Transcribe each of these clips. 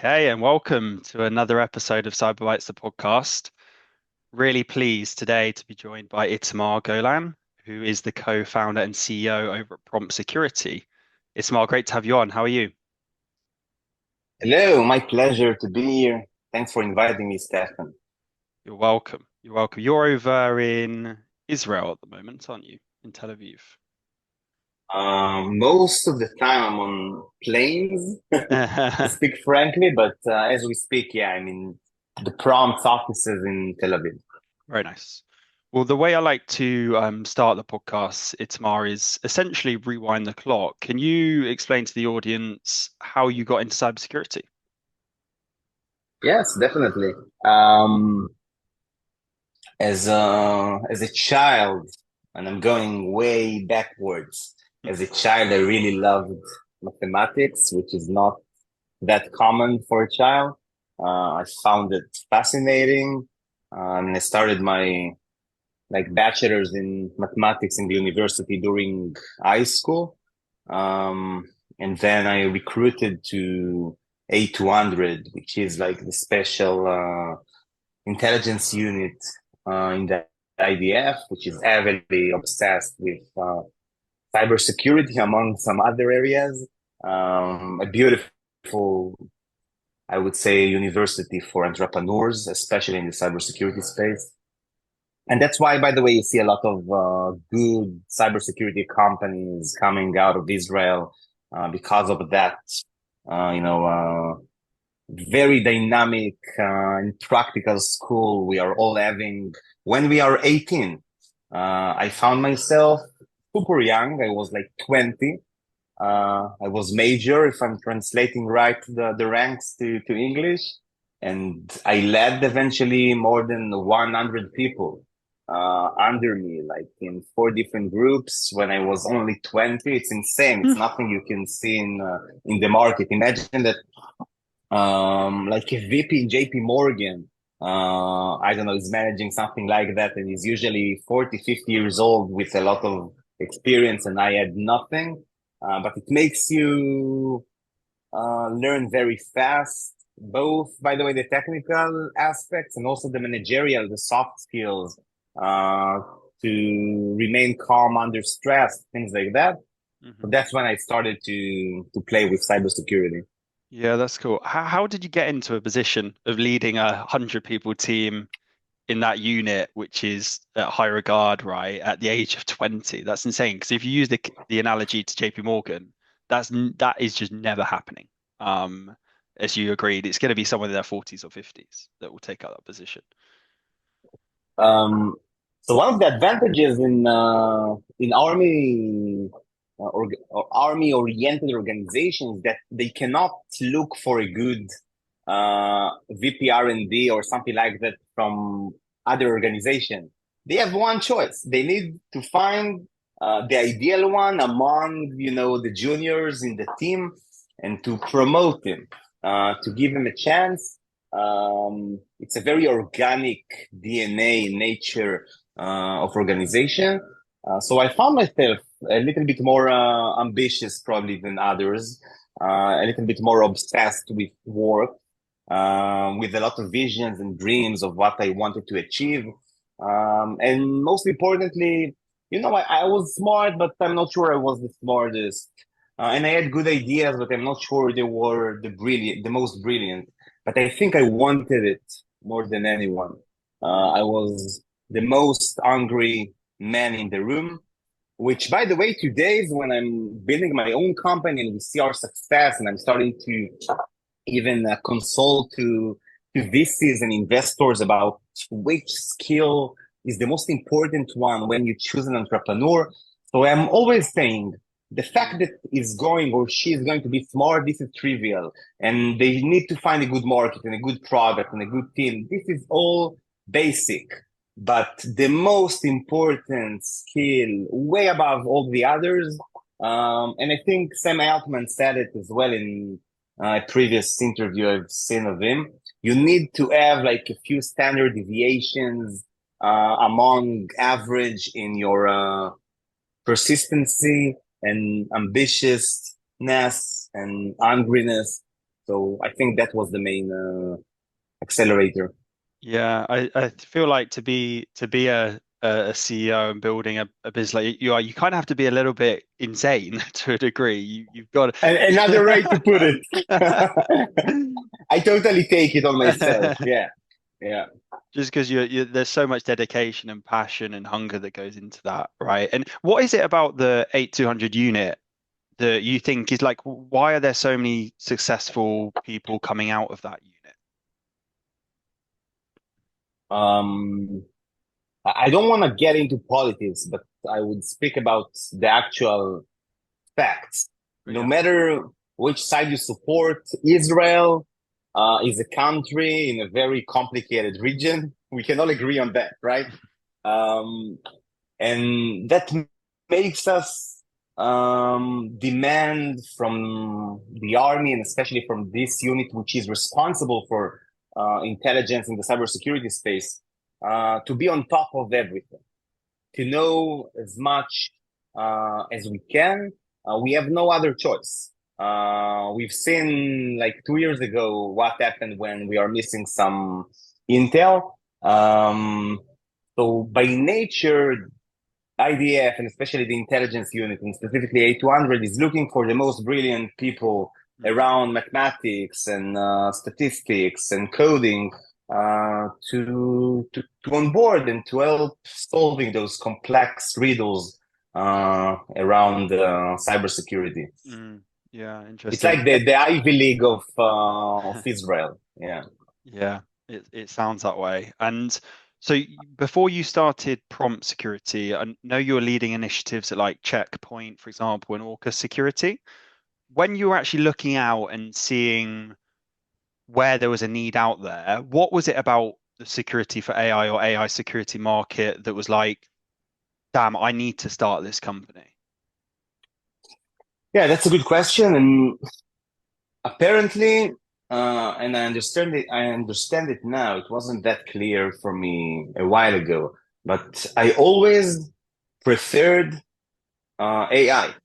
Okay, and welcome to another episode of Cyber the podcast. Really pleased today to be joined by Itamar Golan, who is the co-founder and CEO over at Prompt Security. Itamar, great to have you on. How are you? Hello, my pleasure to be here. Thanks for inviting me, Stefan. You're welcome. You're welcome. You're over in Israel at the moment, aren't you? In Tel Aviv. Most of the time I'm on planes, to speak frankly, but as we speak, yeah, I'm in the prompt offices in Tel Aviv. Very nice. Well, the way I like to start the podcast, Itamar, is essentially rewind the clock. Can you explain to the audience how you got into cybersecurity? Yes, definitely. Um, as a child, and I'm going way backwards. As a child, I really loved mathematics, which is not that common for a child. I found it fascinating, and I started my bachelor's in mathematics in the university during high school. Um, and then I recruited to A200, which is like the special intelligence unit in the IDF, which is heavily obsessed with cybersecurity among some other areas. A beautiful, I would say, university for entrepreneurs, especially in the cybersecurity space. And that's why, by the way, you see a lot of good cybersecurity companies coming out of Israel because of that, uh, you know, uh, very dynamic and practical school we are all having when we are 18. I found myself super young. I was like 20. I was major, if I'm translating right the ranks to English. And I led eventually more than 100 people under me, like in four different groups when I was only 20. It's insane. It's nothing you can see in the market. Imagine that like a VP in JP Morgan, I don't know, is managing something like that and is usually 40, 50 years old with a lot of experience and I had nothing. But it makes you learn very fast, both, by the way, the technical aspects and also the managerial, the soft skills, uh, to remain calm under stress, things like that. So Mhm. that's when I started to play with cybersecurity. Yeah, that's cool. How did you get into a position of leading 100 people team in that unit, which is at high regard, right, at the age of 20? That's insane. Because if you use the analogy to JP Morgan, that is just never happening. As you agreed, it's going to be someone in their 40s or 50s that will take up that position. Um, so one of the advantages in or army oriented organizations that they cannot look for a good VP R&D or something like that from other organization. They have one choice. They need to find the ideal one among the juniors in the team and to promote him, to give him a chance. It's a very organic DNA nature of organization. So I found myself a little bit more ambitious probably than others, a little bit more obsessed with work, with a lot of visions and dreams of what I wanted to achieve. And most importantly, I was smart, but I'm not sure I was the smartest. And I had good ideas, but I'm not sure they were the most brilliant. But I think I wanted it more than anyone. Mm. I was the most hungry man in the room, which, by the way, today is when I'm building my own company and we see our success, and I'm starting to even consult to VCs and investors about which skill is the most important one when you choose an entrepreneur. So I'm always saying the fact that is going or she is going to be smart, this is trivial. And they need to find a good market and a good product and a good team. This is all basic. But the most important skill, way above all the others, and I think Sam Altman said it as well in a previous interview I've seen of him. You need to have like a few standard deviations among average in your persistency and ambitiousness and hungriness. So I think that was the main accelerator. Yeah, I feel like to be a CEO and building a business like you are, you kind of have to be a little bit insane to a degree. You've got And another way to put it. I totally take it on myself. to Yeah, yeah. just because there's so much dedication and passion and hunger that goes into that, right? And what is it about the 8200 unit that you think is like, why are there so many successful people coming out of that unit? Um, I don't want to get into politics, but I would speak about the actual facts. No Yeah. matter which side you support, Israel is a country in a very complicated region. We can all agree on that, right? Um, and that makes us demand from the army and especially from this unit, which is responsible for intelligence in the cybersecurity space, to be on top of everything, to know as much as we can. We have no other choice. We've seen like 2 years ago what happened when we are missing some intel. So by nature, IDF and especially the intelligence unit and specifically A200 is looking for the most brilliant people Mm, around mathematics and statistics and coding to onboard and to help solving those complex riddles around cybersecurity. mm, yeah, It's interesting. like the Ivy League of Israel. Yeah. Yeah, it sounds that way. And so before you started prompt security, I know you were leading initiatives at like Checkpoint, for example, and Orca Security. When you were actually looking out and seeing where there was a need out there, what was it about the security for AI or AI security market that was like, damn, I need to start this company? Yeah, that's a good question. And apparently, and I understand it now. It wasn't that clear for me a while ago, but I always preferred AI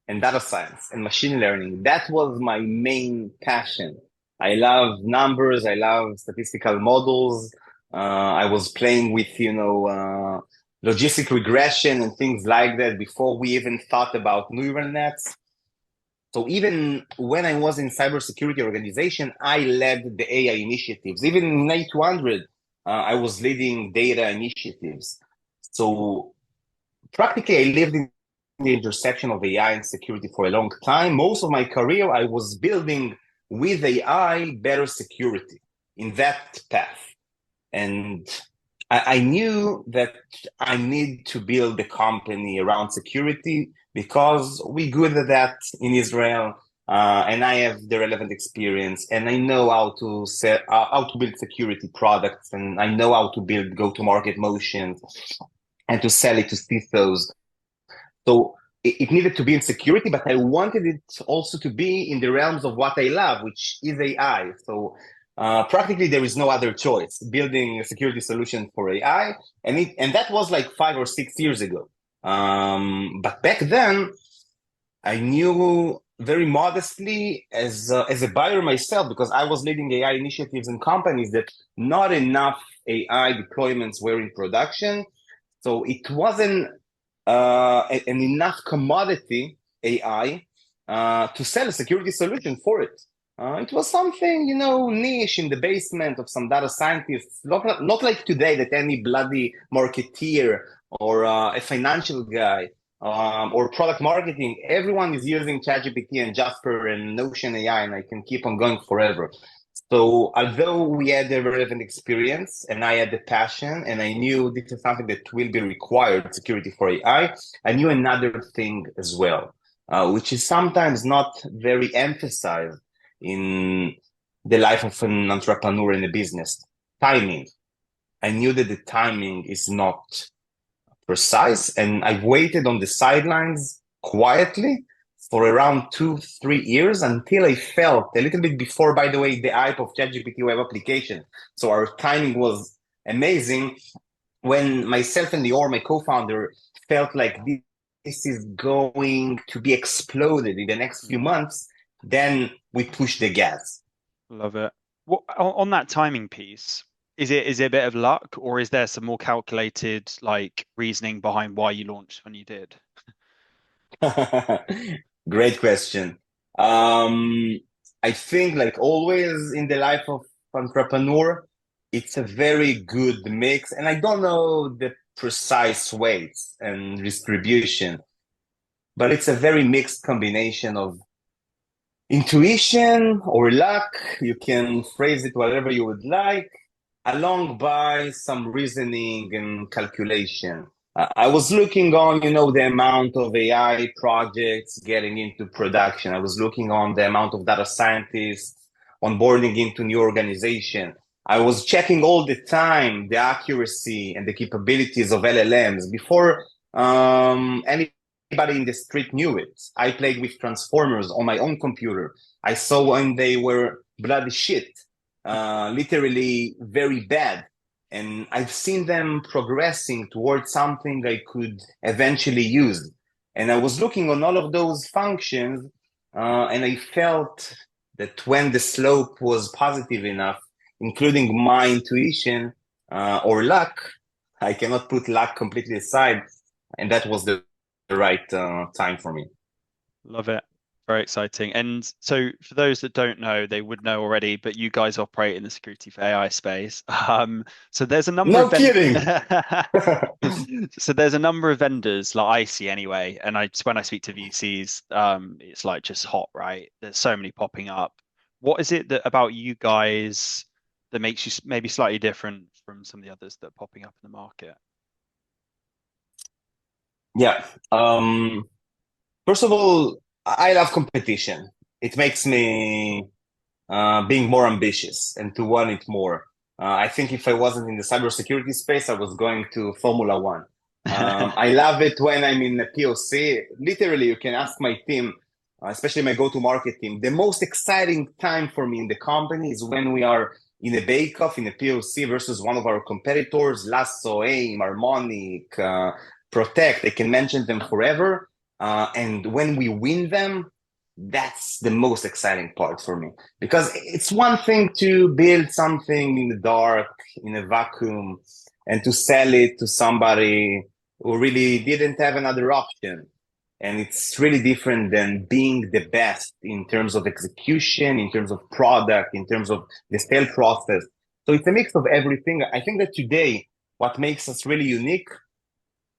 and data science and machine learning. That was my main passion. I love numbers. I love statistical models. I was playing with, logistic regression and things like that before we even thought about neural nets. So even when I was in cybersecurity organization, I led the AI initiatives. Even in A200, I was leading data initiatives. So practically, I lived in the intersection of AI and security for a long time. Most of my career, I was building with AI better security in that path. And I knew that I need to build a company around security because we're good at that in Israel. And I have the relevant experience, and I know how to how to build security products, and I know how to build go-to-market motions and to sell it to CISOs. So it needed to be in security, but I wanted it also to be in the realms of what I love, which is AI. So practically there is no other choice building a security solution for AI, and that was like 5 or 6 years ago. But back then, I knew very modestly as a buyer myself because I was leading AI initiatives in companies that not enough AI deployments were in production, so it wasn't an enough commodity AI to sell a security solution for it. It was something, niche in the basement of some data scientists, not like today that any bloody marketeer or a financial guy or product marketing, everyone is using ChatGPT and Jasper and Notion AI, and I can keep on going forever. So although we had the relevant experience and I had the passion and I knew this is something that will be required, security for I knew another thing as well, which is sometimes not very emphasized in the life of an entrepreneur in a business. Timing. I knew that the timing is not precise, and I waited on the sidelines quietly for around 2, 3 years until I felt a little bit before, by the way, the hype of ChatGPT web application. So our timing was amazing when myself and Lior, my co-founder, felt like this is going to be exploded in the next few Mm, months. Then we pushed the gas. Love it. What on that timing piece, is it a bit of luck, or is there some more calculated like reasoning behind why you launched when you did? Great question. Um, I think, like always in the life of entrepreneur, it's a very good mix, and I don't know the precise weights and distribution, but it's a very mixed combination of intuition or luck. You can phrase it whatever you would like, along by some reasoning and calculation. I was looking on, the amount of AI projects getting into production. I was looking on the amount of data scientists onboarding into new organization. I was checking all the time the accuracy and the capabilities of LLMs before anybody in the street knew it. I played with transformers on my own computer. I saw when they were bloody shit, literally very bad. And I've seen them progressing towards something I could eventually use. And I was looking on all of those functions, and I felt that when the slope was positive enough, including my intuition or luck, I cannot put luck completely aside, and that was the right time for me. Love it. Very exciting. And so, for those that don't know, they would know already, but you guys operate in the security for AI space. So there's a number of No kidding. so there's a number of vendors, like I see anyway, and when I speak to VCs, it's like just hot, right? There's so many popping up. What is it that about you guys that makes you maybe slightly different from some of the others that are popping up in the market? Yeah. First of all, I love competition. It makes me being more ambitious and to want it more. I think if I wasn't in the cybersecurity space, I was going to Formula One. I love it when I'm in a POC. Literally, you can ask my team, especially my go-to-market team. The most exciting time for me in the company is when we are in a bake-off, in a POC versus one of our competitors, Lasso, AIM, Harmonic, Protect. I can mention them forever. And when we win them, that's the most exciting part for me because it's one thing to build something in the dark, in a vacuum, and to sell it to somebody who really didn't have another option. And it's really different than being the best in terms of execution, in terms of product, in terms of the sale process. So it's a mix of everything. I think that today, what makes us really unique,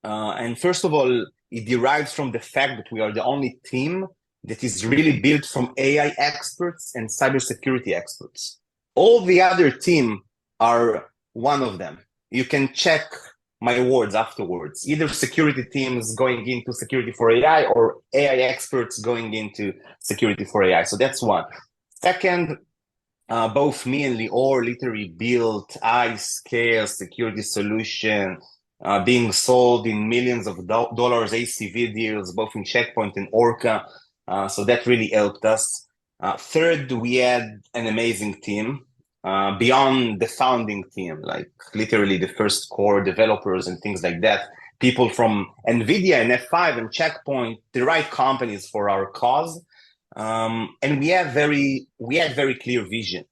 and first of all, it derives from the fact that we are the only team that is really built from AI experts and cybersecurity experts. All the other team are one of them. You can check my words afterwards. Either security teams going into security for AI or AI experts going into security for AI. So that's one. Second, both me and Lior literally built high-scale security solution being sold in millions of dollars ACV deals, both in Checkpoint and Orca. So that really helped us. Third, we had an amazing team beyond the founding team, like literally the first core developers and things like that. People from NVIDIA and F5 and Checkpoint, the right companies for our cause. And we had very clear vision.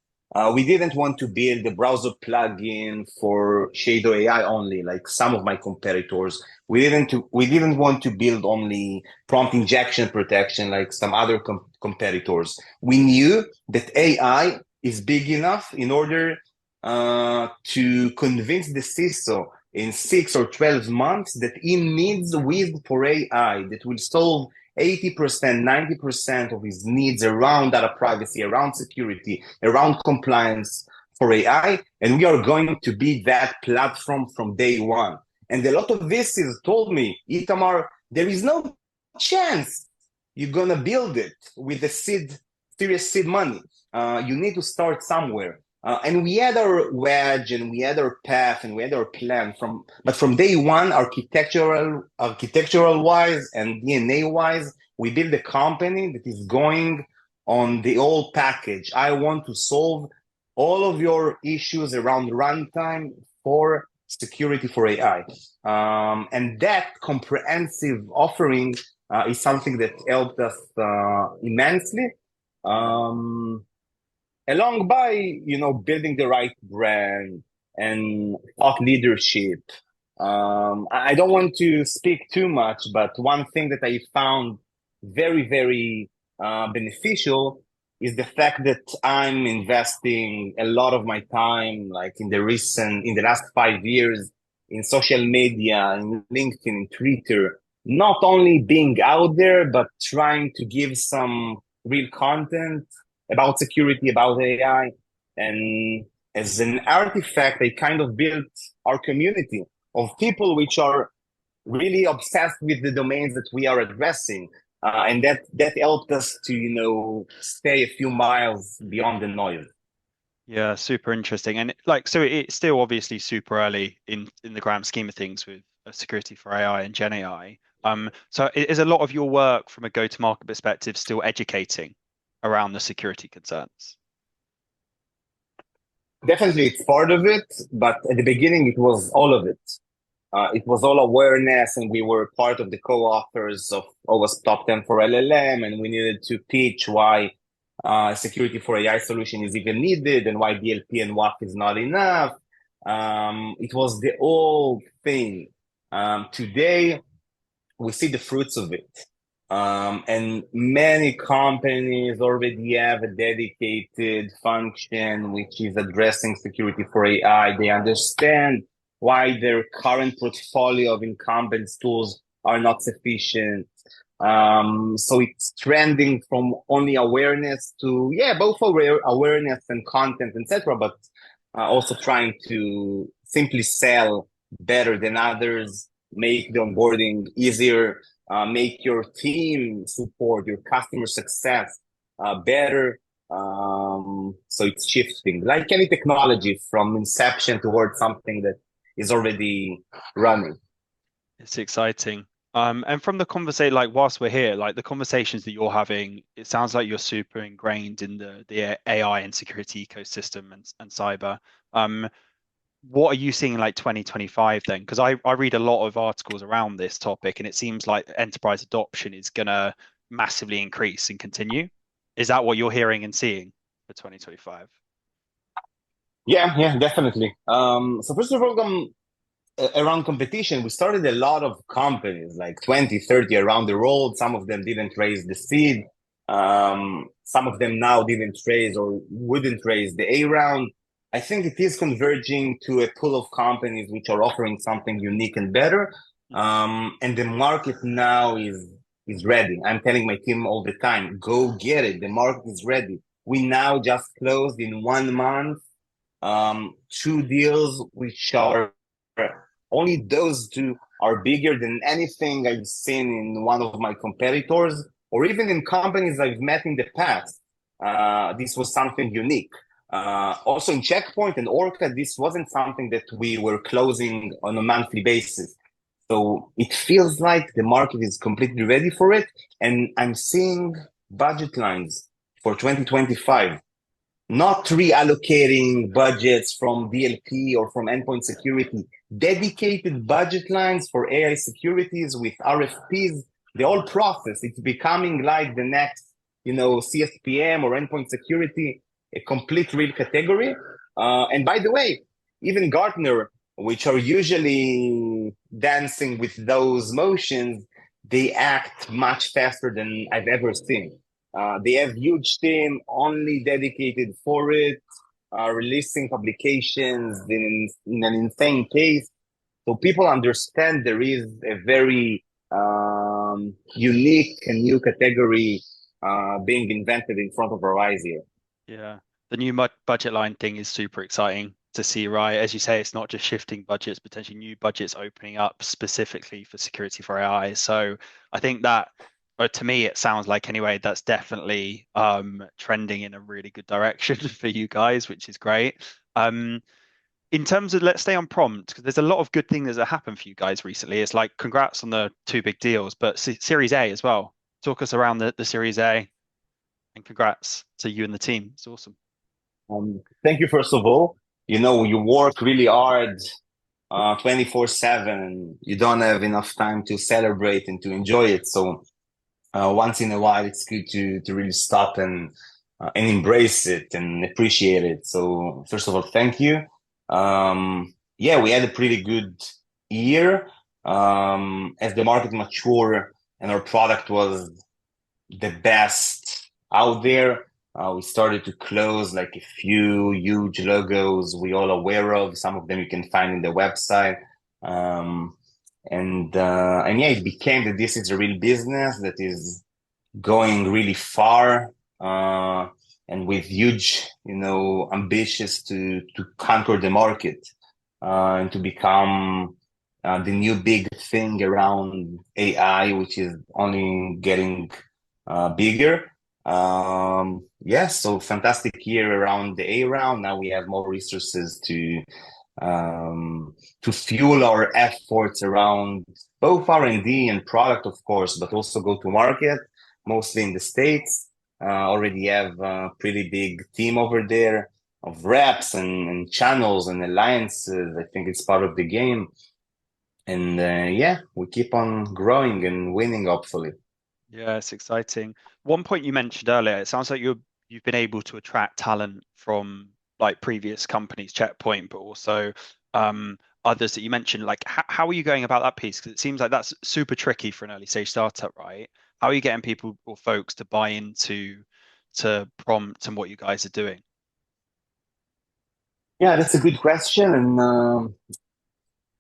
We didn't want to build a browser plugin for Shadow AI only, like some of my competitors. We didn't want to build only prompt injection protection like some other competitors. We knew that AI is big enough in order to convince the CISO in 6 or 12 months that he needs Wiz for AI that will solve 80%, 90% of his needs around data privacy, around security, around compliance for AI. And we are going to be that platform from day one. And a lot of VCs told me, Itamar, there is no chance you're going to build it with the serious seed money. You need to start somewhere. And we had our wedge and we had our path and we had our plan but from day one, architectural wise and DNA wise, we built a company that is going on the old package. I want to solve all of your issues around runtime for security for AI. And that comprehensive offering is something that helped us immensely. Um, along by, building the right brand and thought leadership. I don't want to speak too much, but one thing that I found very, very beneficial is the fact that I'm investing a lot of my time, like in the last 5 years, in social media, in LinkedIn, in Twitter, not only being out there, but trying to give some real content about security, about AI. And as an artifact, I kind of built our community of people which are really obsessed with the domains that we are addressing. And that helped us to, stay a few miles beyond the noise. Yeah, super interesting. And like, so it's still obviously super early in the grand scheme of things with security for AI and Gen AI. So is a lot of your work from a go-to-market perspective still educating around the security concerns? Definitely, it's part of it, but at the beginning, it was all of it. It was all awareness, and we were part of the co-authors of OWASP Top 10 for LLM, and we needed to pitch why security for AI solution is even needed and why DLP and WAF is not enough. It was the whole thing. Today, we see the fruits of it. And many companies already have a dedicated function which is addressing security for AI. They understand why their current portfolio of incumbent tools are not sufficient. So it's trending from only awareness to, yeah, both awareness and content, etc., but also trying to simply sell better than others, make the onboarding easier, make your team support, your customer success better. So it's shifting like any technology from inception towards something that is already running. It's exciting. And from the conversation, like whilst we're here, like the conversations that you're having, it sounds like you're super ingrained in the AI and security ecosystem and cyber. Um, what are you seeing in like 2025 then? Because I read a lot of articles around this topic, and it seems like enterprise adoption is gonna massively increase and continue. Is that what you're hearing and seeing for 2025? Yeah, yeah, definitely. So first of all, around competition, we started a lot of companies, like 20, 30 around the world. Some of them didn't raise the seed. Some of them now didn't raise or wouldn't raise the A round. I think it is converging to a pool of companies which are offering something unique and better. Mhm. And the market now is ready. I'm telling my team all the time, go get it. The market is ready. We now just closed in 1 month two deals which are only those two are bigger than anything I've seen in one of my competitors or even in companies I've met in the past. This was something unique. Also in Checkpoint and Orca, this wasn't something that we were closing on a monthly basis. So it feels like the market is completely ready for it. And I'm seeing budget lines for 2025 not reallocating budgets from DLP or from endpoint security, dedicated budget lines for AI securities with RFPs, the whole process. It's becoming like the next, CSPM or endpoint security, a complete real category. And by the way, even Gartner, which are usually dancing with those motions, they act much faster than I've ever seen. They have huge team only dedicated for it, releasing publications in an insane pace. So people understand there is a very unique and new category being invented in front of our eyes here. Yeah, the new budget line thing is super exciting to see, right? As you say, it's not just shifting budgets, potentially new budgets opening up specifically for security for AI. So I think that, or to me, it sounds like anyway, that's definitely trending in a really good direction for you guys, which is great. In terms of, let's stay on prompt, because there's a lot of good things that have happened for you guys recently. It's like congrats on the two big deals, but Series A as well. Talk us around the Series A and congrats to you and the team. It's awesome. Thank you, first of all. You work really hard 24/7. You don't have enough time to celebrate and to enjoy it. So once in a while, it's good to really stop and and embrace it and appreciate it. So first of all, thank you. Yeah, we had a pretty good year. As the market matured and our product was the best out there. We started to close like a few huge logos we all aware of. Some of them you can find in the website. Um, and yeah, it became that this is a real business that is going really far, and with huge, ambitious to conquer the market, and to become the new big thing around AI, which is only getting bigger. Yes, so fantastic year around the A round. Now we have more resources to fuel our efforts around both R&D and product, of course, but also go to market, mostly in the States. Already have a pretty big team over there of reps and channels and alliances. I think it's part of the game. And yeah, we keep on growing and winning, hopefully. Yeah, it's exciting. One point you mentioned earlier, it sounds like you've been able to attract talent from like previous companies, Checkpoint, but also others that you mentioned. Like, how are you going about that piece? Because it seems like that's super tricky for an early stage startup, right? How are you getting people or folks to buy into to prompt and what you guys are doing? Yeah, that's a good question,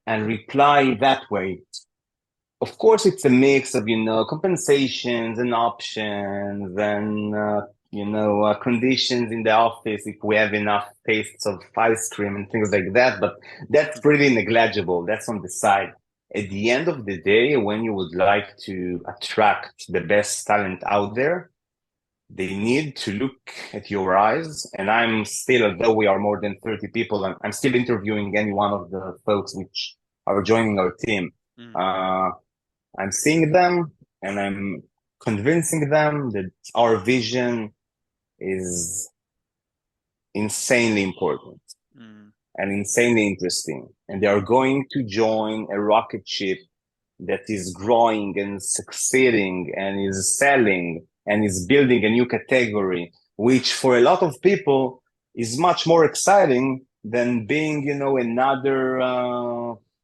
and reply that way. Of course, it's a mix of, compensations and options and, conditions in the office if we have enough tastes of ice cream and things like that. But that's pretty negligible. That's on the side. At the end of the day, when you would like to attract the best talent out there, they need to look at your eyes. And I'm still, although we are more than 30 people, I'm still interviewing any one of the folks which are joining our team. Mm, Uh, I'm seeing them and I'm convincing them that our vision is insanely important mm, and insanely interesting. And they are going to join a rocket ship that is growing and succeeding and is selling and is building a new category, which for a lot of people is much more exciting than being, another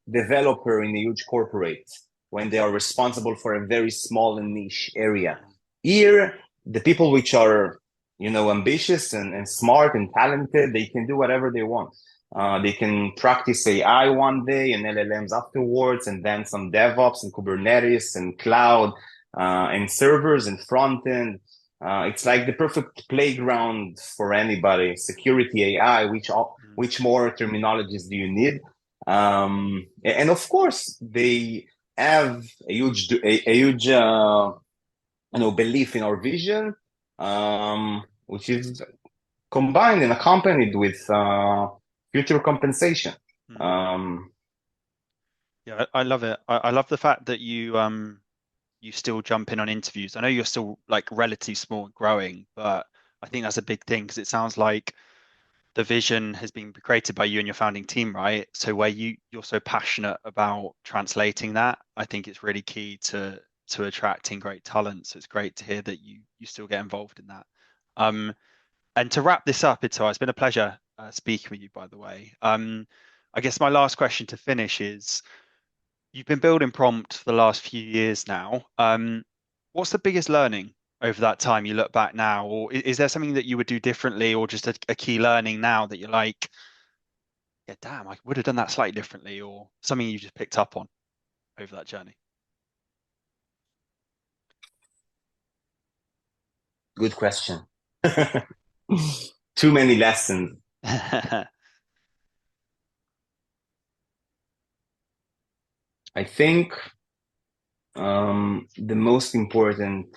developer in a huge corporate when they are responsible for a very small and niche area. mm, Here, the people which are, ambitious and smart and talented, they can do whatever they want. They can practice AI one day and LLMs afterwards, and then some DevOps and Kubernetes and cloud and servers and front end. It's like the perfect playground for anybody. Security AI, mm, which more terminologies do you need? And of course, they have a huge belief in our vision, which is combined and accompanied with future compensation. mm. Um, Yeah, I love it. I love the fact that you still jump in on interviews. I know you're still like relatively small and growing, but I think that's a big thing because it sounds like the vision has been created by you and your founding team, right? So where you're so passionate about translating that, I think it's really key to attracting great talent. So it's great to hear that you still get involved in that. Um, and to wrap this up, it's been a pleasure speaking with you, by the way. I guess my last question to finish is you've been building Prompt for the last few years now. What's the biggest learning over that time you look back now? Or is there something that you would do differently or just a key learning now that you're like, yeah, damn, I would have done that slightly differently, or something you just picked up on over that journey? Good question. Too many lessons. I think the most important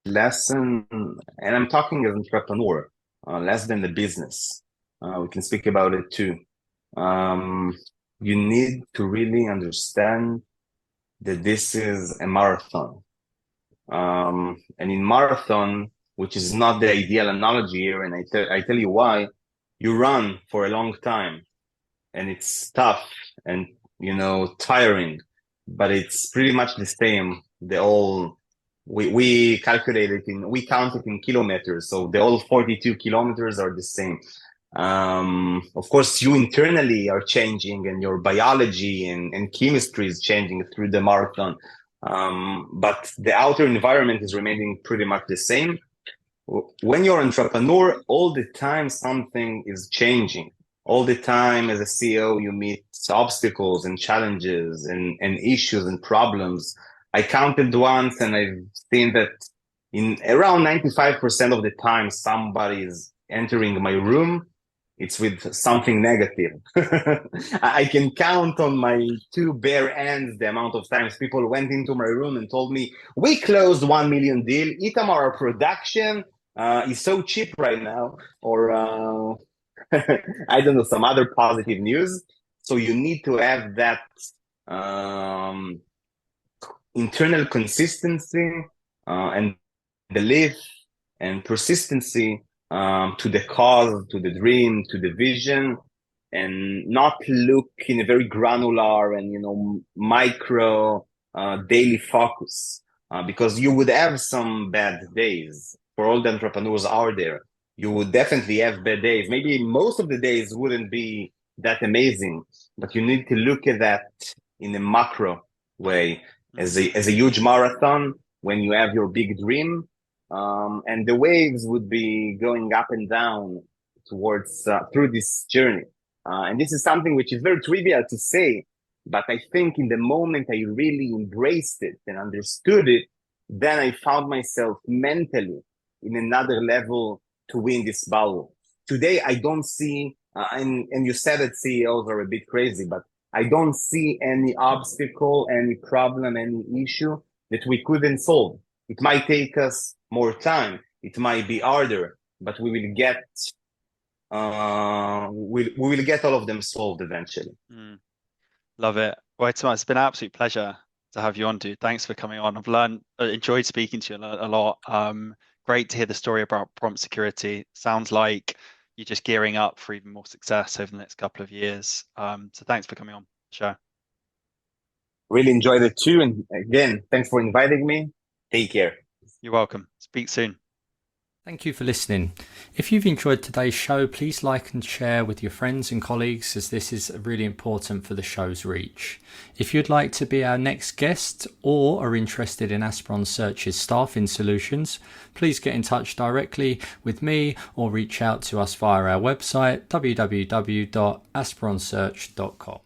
lesson, and I'm talking as an entrepreneur, less than the business. We can speak about it too. Um, you need to really understand that this is a marathon. And in marathon, which is not the ideal analogy here, and I tell you why, you run for a long time and it's tough and tiring, but it's pretty much the same the whole we calculate it we count it in kilometers. So the all 42 kilometers are the same. Of course, you internally are changing, and your biology and chemistry is changing through the marathon. But the outer environment is remaining pretty much the same. When you're an entrepreneur, all the time something is changing. All the time, as a CEO, you meet obstacles and challenges and issues and problems. I counted once and I've seen that in around 95% of the time, somebody is entering my room, it's with something negative. I can count on my two bare hands the amount of times people went into my room and told me, we closed 1 million deal. Itamar, our production is so cheap right now. Or I don't know, some other positive news. So you need to have that um, internal consistency and belief and persistency to the cause, to the dream, to the vision, and not look in a very granular and micro daily focus. Because you would have some bad days. For all the entrepreneurs out there, you would definitely have bad days. Maybe most of the days wouldn't be that amazing, but you need to look at that in a macro way, as a huge marathon when you have your big dream. And the waves would be going up and down towards through this journey. And this is something which is very trivial to say, but I think in the moment I really embraced it and understood it, then I found myself mentally in another level to win this battle. Today, I don't see, and you said that CEOs are a bit crazy, but I don't see any obstacle, any problem, any issue that we couldn't solve. It might take us more time. It might be harder, but we will get we will get all of them solved eventually. Love it. Well, it's been an absolute pleasure to have you on, dude. Thanks for coming on. I've enjoyed speaking to you a lot. Great to hear the story about prompt security. Sounds like you're just gearing up for even more success over the next couple of years. So thanks for coming on the show. Really enjoyed it too. And again, thanks for inviting me. Take care. You're welcome. Speak soon. Thank you for listening. If you've enjoyed today's show, please like and share with your friends and colleagues, as this is really important for the show's reach. If you'd like to be our next guest or are interested in Aspiron Search's staffing solutions, please get in touch directly with me or reach out to us via our website www.aspironsearch.com.